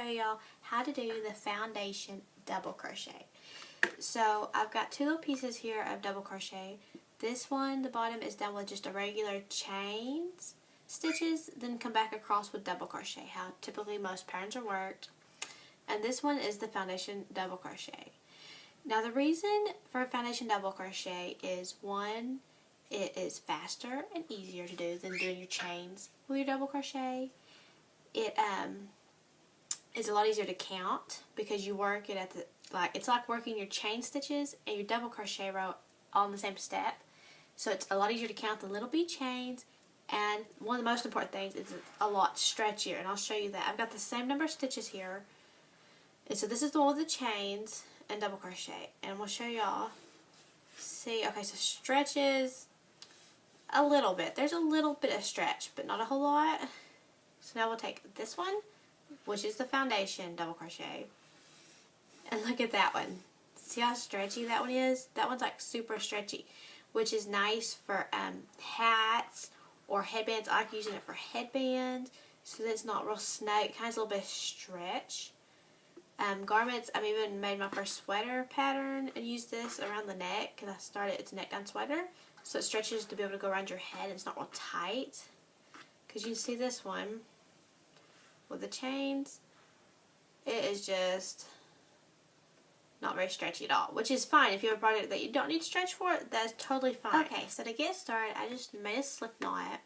show y'all how to do the foundation double crochet. So I've got two little pieces here of double crochet. This one, the bottom is done with just a regular chains stitches, then come back across with double crochet, how typically most patterns are worked. And this one is the foundation double crochet. Now the reason for foundation double crochet is, one, it is faster and easier to do than doing your chains with your double crochet. It is a lot easier to count because you work it at the, it's like working your chain stitches and your double crochet row all in the same step. So it's a lot easier to count the little bead chains, and one of the most important things is it's a lot stretchier, and I'll show you that. I've got the same number of stitches here, and so this is the one with the chains and double crochet, and we'll show y'all. See, okay, so stretches a little bit. There's a little bit of stretch, but not a whole lot. So now we'll take this one, which is the foundation double crochet, and look at that one. See how stretchy that one is? That one's like super stretchy, which is nice for hats or headbands. I like using it for headbands so that it's not real snug. It kind of has a little bit of stretch. Garments, I've even made my first sweater pattern and used this around the neck, because I started, it's a neck down sweater, so it stretches to be able to go around your head and it's not real tight. Because you can see this one with the chains, it is just not very stretchy at all, which is fine. If you have a project that you don't need stretch for, that's totally fine. Okay, so to get started, I just made a slip knot,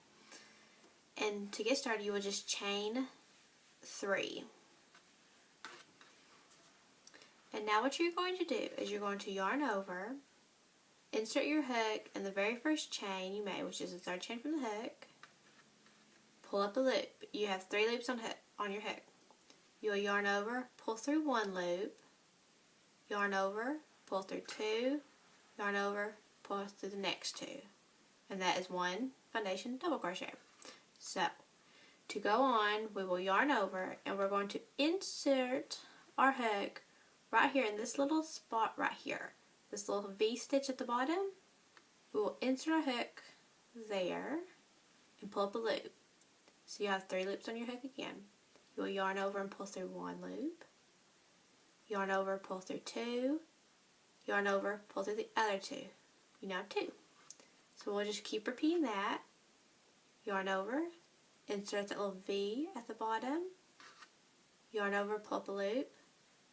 and to get started you will just chain 3. And now what you're going to do is you're going to yarn over, insert your hook in the very first chain you made, which is the 3rd chain from the hook, pull up the loop. You have 3 loops on your hook. You'll yarn over, pull through 1 loop, yarn over, pull through 2, yarn over, pull through the next 2. And that is 1 foundation double crochet. So, to go on, we will yarn over, and we're going to insert our hook right here in this little spot right here. This little V stitch at the bottom. We will insert our hook there and pull up a loop. So you have 3 loops on your hook again. You will yarn over and pull through 1 loop. Yarn over, pull through 2. Yarn over, pull through the other 2. You now have 2. So we'll just keep repeating that. Yarn over, insert that little V at the bottom. Yarn over, pull up a loop.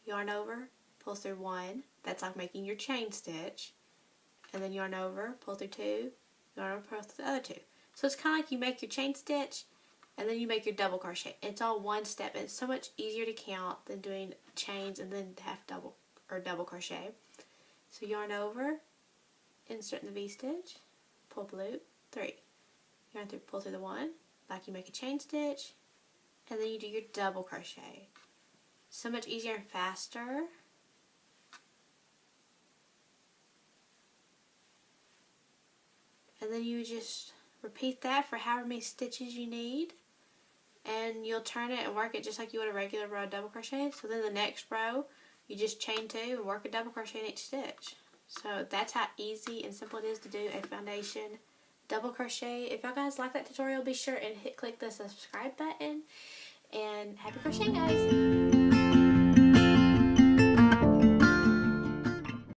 Yarn over, pull through 1. That's like making your chain stitch. And then yarn over, pull through 2. Yarn over, pull through the other 2. So it's kind of like you make your chain stitch and then you make your double crochet. It's all one step, and it's so much easier to count than doing chains and then half double or double crochet. So yarn over, insert in the V stitch, pull up a loop, 3. Yarn through, pull through the 1, like you make a chain stitch, and then you do your double crochet. So much easier and faster. And then you just repeat that for however many stitches you need, and you'll turn it and work it just like you would a regular row of double crochet. So then the next row you just chain 2 and work a double crochet in each stitch. So that's how easy and simple it is to do a foundation double crochet. If y'all guys like that tutorial, be sure and click the subscribe button, and happy crocheting, guys.